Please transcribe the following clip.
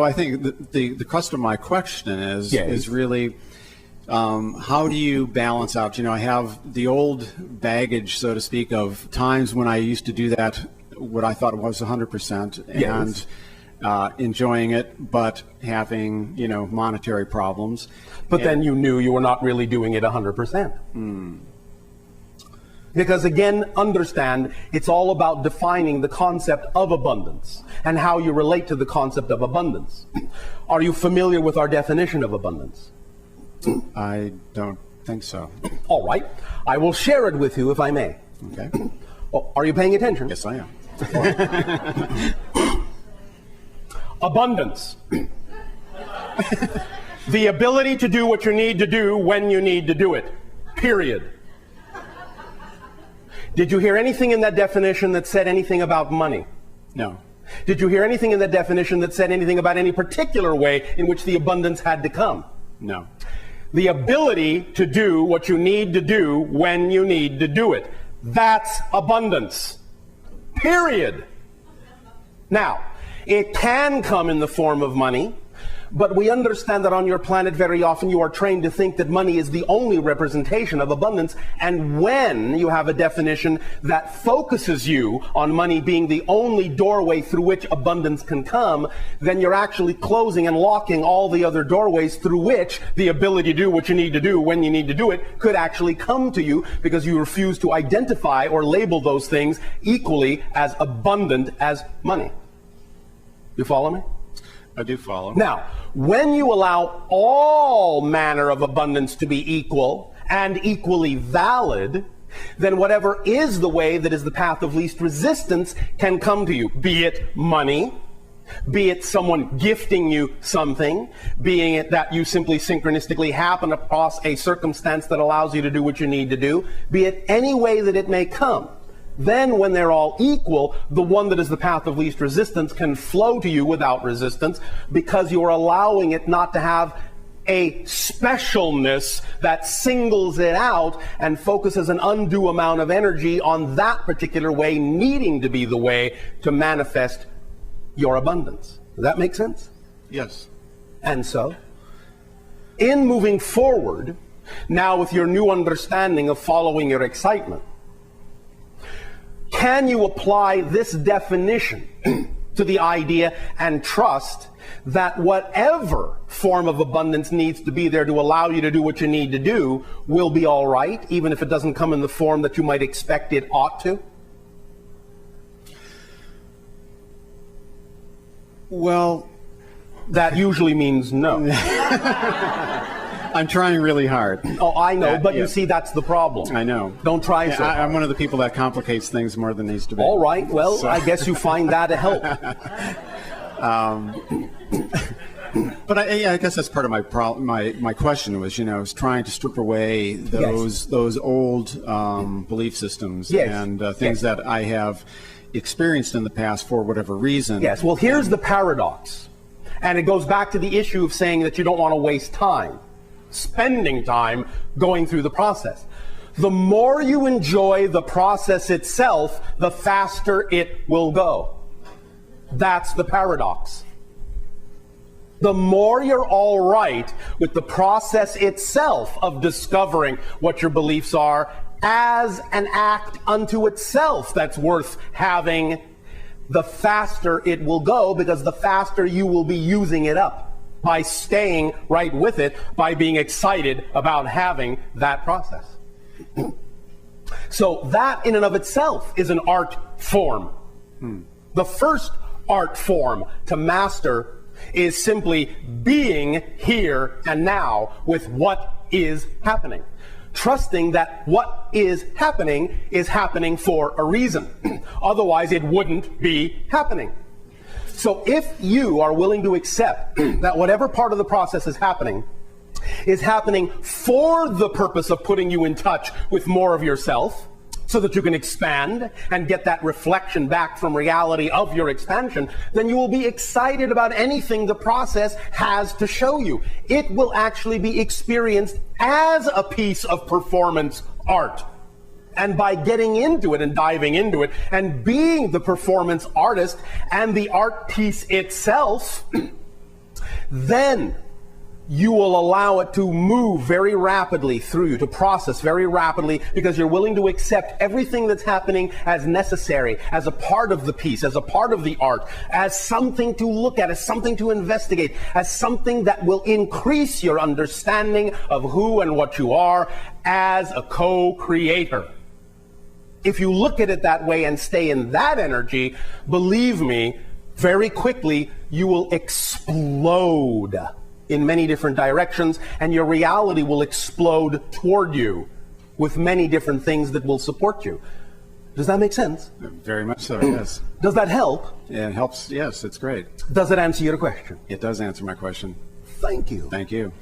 Well, I think the crust of my question is really how do you balance out? I have the old baggage, so to speak, of times when I used to do that, what I thought was 100%, and enjoying it, but having monetary problems. But then you knew you were not really doing it 100%. Because again, understand, it's all about defining the concept of abundance and how you relate to the concept of abundance. Are you familiar with our definition of abundance? I don't think so. All right. I will share it with you if I may. Okay. Oh, are you paying attention? Yes, I am. Abundance. The ability to do what you need to do when you need to do it. Period. Did you hear anything in that definition that said anything about money? No. Did you hear anything in that definition that said anything about any particular way in which the abundance had to come? No. The ability to do what you need to do when you need to do it. That's abundance. Period. Now, it can come in the form of money, but we understand that on your planet very often you are trained to think that money is the only representation of abundance, and when you have a definition that focuses you on money being the only doorway through which abundance can come, then you're actually closing and locking all the other doorways through which the ability to do what you need to do when you need to do it could actually come to you, because you refuse to identify or label those things equally as abundant as money. You follow me? I do follow. Now, when you allow all manner of abundance to be equal and equally valid, then whatever is the way that is the path of least resistance can come to you, be it money, be it someone gifting you something, being it that you simply synchronistically happen across a circumstance that allows you to do what you need to do, be it any way that it may come. Then when they're all equal, the one that is the path of least resistance can flow to you without resistance, because you are allowing it not to have a specialness that singles it out and focuses an undue amount of energy on that particular way needing to be the way to manifest your abundance. Does that make sense? Yes. And so, in moving forward, now with your new understanding of following your excitement, can you apply this definition to the idea and trust that whatever form of abundance needs to be there to allow you to do what you need to do will be all right, even if it doesn't come in the form that you might expect it ought to? Well, that usually means no. I'm trying really hard. Oh, I know, but you see, that's the problem. I know. Don't try so hard. I'm one of the people that complicates things more than needs to be. All right, well, so. I guess you find that a help. But I guess that's part of my problem. My question was, is trying to strip away those old belief systems and things that I have experienced in the past for whatever reason. Yes, well, here's the paradox. And it goes back to the issue of saying that you don't want to waste time, spending time going through the process. The more you enjoy the process itself, the faster it will go. That's the paradox. The more you're all right with the process itself of discovering what your beliefs are as an act unto itself that's worth having, the faster it will go, because the faster you will be using it up by staying right with it, by being excited about having that process. So that in and of itself is an art form. The first art form to master is simply being here and now with what is happening. Trusting that what is happening for a reason. Otherwise, it wouldn't be happening. So if you are willing to accept that whatever part of the process is happening for the purpose of putting you in touch with more of yourself, so that you can expand and get that reflection back from reality of your expansion, then you will be excited about anything the process has to show you. It will actually be experienced as a piece of performance art. And by getting into it and diving into it and being the performance artist and the art piece itself, then you will allow it to move very rapidly through you, to process very rapidly, because you're willing to accept everything that's happening as necessary, as a part of the piece, as a part of the art, as something to look at, as something to investigate, as something that will increase your understanding of who and what you are as a co-creator. If you look at it that way and stay in that energy, believe me, very quickly you will explode in many different directions, and your reality will explode toward you with many different things that will support you. Does that make sense? Very much so, yes. Does that help? Yeah, it helps, yes, it's great. Does it answer your question? It does answer my question. Thank you. Thank you.